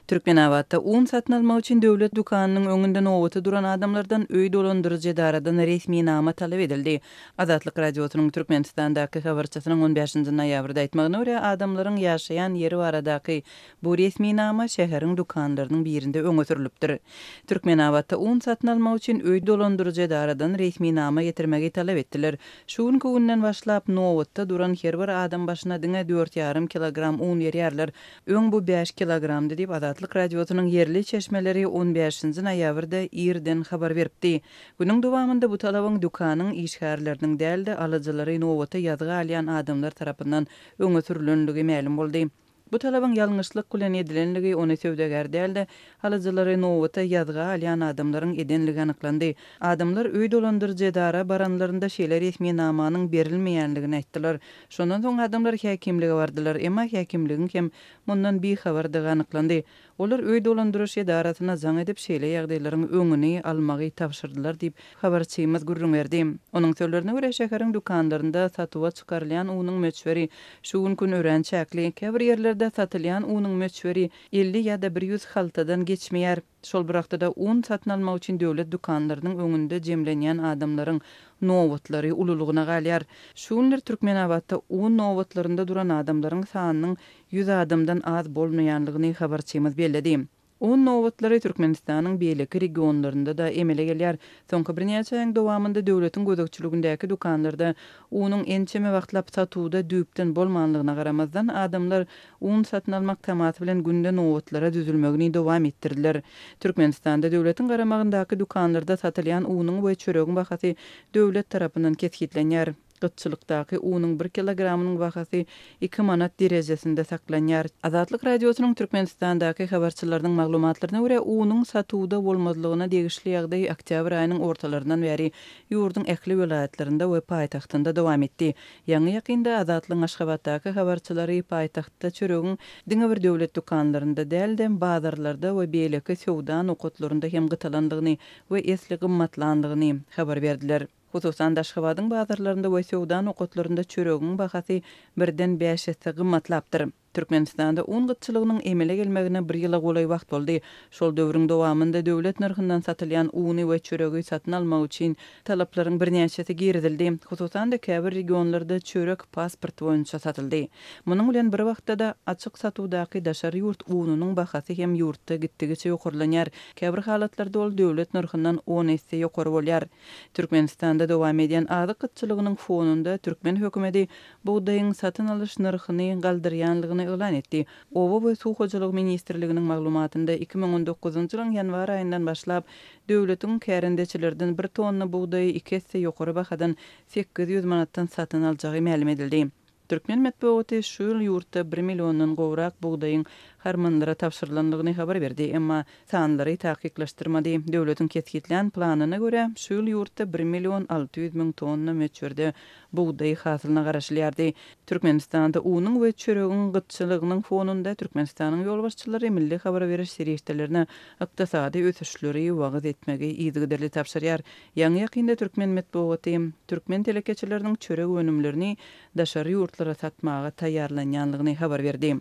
Türkmenabatda un satın almak için döwlet dukanının öňünde nowata duran adamlardan öý dolandyrjy daradan resmi nama talep edildi. Azatlyk radiosynyň Türkmenistandaky habarçysynyň 15-nji noýabrda aýtmagyna görä adamlaryň ýaşaýan ýeri baradaky bu resmi nama şäheriň dukanlarynyň birinde öňe sürilipdir. Türkmenabatda un satın almak için öý dolandyrjy daradan resmi nama getirmegi talep etdiler. Şuň günden başlap nowatda duran her bir adam başyna diňe 4,5 kilogram un berýärler. Öň bu 5 kilogramdy diýip Azatlyk radiosynyň yerli çeşmeleri 15-nji noýabrda ýerden habar beripdi. Günüň dowamında bu talabyň dukanyň işgärleriniň däldi alyjylary nowata ýazgy alýan adamlar tarapyndan öňe sürülenligi ma'lum boldy. Bu talabyň ýalňyşlyk bilen edilenligi ony söwdeger däldi. Alyjylary nowata ýazgy alýan adamlaryň edenligi anyklandy. Adamlar öý dolandyrjy dara baranlarynda şeýle resmi namanyň berilmeýänligini aýtdylar. Şondan soň adamlar häkimlige bardylar, emma häkimligiň hem mundan bir habardygy anyklandy. Olar öý dolandyrjy darasyna zaň edip şeýle ýagdaýlaryň öňüni almagy tapşyrdylar diýip habarçymyz gurrun berdi. Onuň sözlerine görä şäheriň dukanlarynda satywa çykarylýan unyň möçberi şu gün öğrençäkli käbir ýerlerde satylýan unyň möçberi 50 ýa-da 100 haltadan geçmeýär. Şol birakda un satyn almak üçin döwlet dukanlarynyň öňünde jemlenýän adamlaryň nowatlary ululugyna galýar. Şunlar Türkmenabatda un nowatlarynda duran adamlaryň sanynyň 100 adamdan az bolmaýanlygyny habarçymyz bellädi. Un nowatlary Türkmenistanyň beýleki regionlarynda da emele gelýär. Soňky bir näçe ýyl dowamında döwletiň gözegçiligindäki dukanlarda unyň ençeme wagtlap satuwda düýpden bolmanlygyna garamazdan adamlar un satyn almak tamaty bilen günde nowatlara düzülmegini dowam etdirdiler. Türkmenistanda döwletiň garamagyndaky dukanlarda satylýan unyň we çöregiň bahasy döwlet tarapyndan kesgitlenýär. Gytçylykdaky unyň 1 kilogramynyň bahasy 2 manat derejesinde saklanýar. Azatlyk radiosynyň Türkmenistandaky habarçylarynyň maglumatlaryna görä unyň satuwda bolmazlygyna degişli ýagdaý oktyabr aýynyň ortalaryndan beri ýurdun ähli welaýatlarynda we paýtagtynda dowam etdi. Ýa-ni ýakynda Azatlyň Aşgabatdaky habarçylary paýtagtda çöregiň diňe bir döwlet dukanlarynda dälde bazarlarda we beýleki sowda nokotlarynda hem gytalandygyny we esli gymmatlandygyny habar berdiler. Hususan Aşgabatyň bazarlarynda we sowda nokotlarynda çöregiň bahasy 1-den 5-e gymmatlapdyr. Türkmenistanda un gytçylygynyň emele gelmegine bir ýyla golay wagt boldy. Şol döwrüň dowamında döwlet narhyndan satylýan uny we çöregi satyn almak üçin talaplaryň bir näçesi giridildi. Hususan da käbir regionlarda çörek pasport boýunça satyldy. Munyň bilen bir wagtda da açyk satuwdaky daşary ýurt unynyň bahasy hem ýurtda gitdigiçe ýokurlanýar. Käbir halatlarda ol döwlet narhyndan 10 esse ýokary bolýar. Türkmenistanda dowam edýän azyk gytçylygynyň fonunda Türkmen hökümeti buğdaýyň satyn alyş narhyny galdyrýanlygyny elan etdi. Owa we Suw hojalygy ministrliginiň maglumatynda 2019-njy ýylyň ýanwar aýyndan başlap döwletiň kärendeçilerden 1 tonna buğdaýy 2 esse ýokary bahadan 800 manatdan satyn aljagy ma'lum edildi. Türkmen medeniýeti şu ýyl ýurtda 1 millionddan gowrak buğdaýyň harmanlara tapşyrylanlygyny habar berdi, emma sanlary tahkikleşdirmedi. Döwletiň kesgitlen planyna görä şu ýyl ýurtda 1.600.000 tonna möçberde buğdaý hasylyna garaşylýardy. Türkmenistanda unyň we çöregiň gytçylygynyň fonunda Türkmenistanyň ýolbaşçylary milli habar beriş serişdelerine ykdysady ösüşleri wagt etmegi ýygyderli tapşyrýar. Ýa-ni ýakynda Türkmen medeniýeti Türkmen telekeçileriniň çörek önümlerini daşary ýurtlara satmaga taýýarlanýanlygyny habar berdi.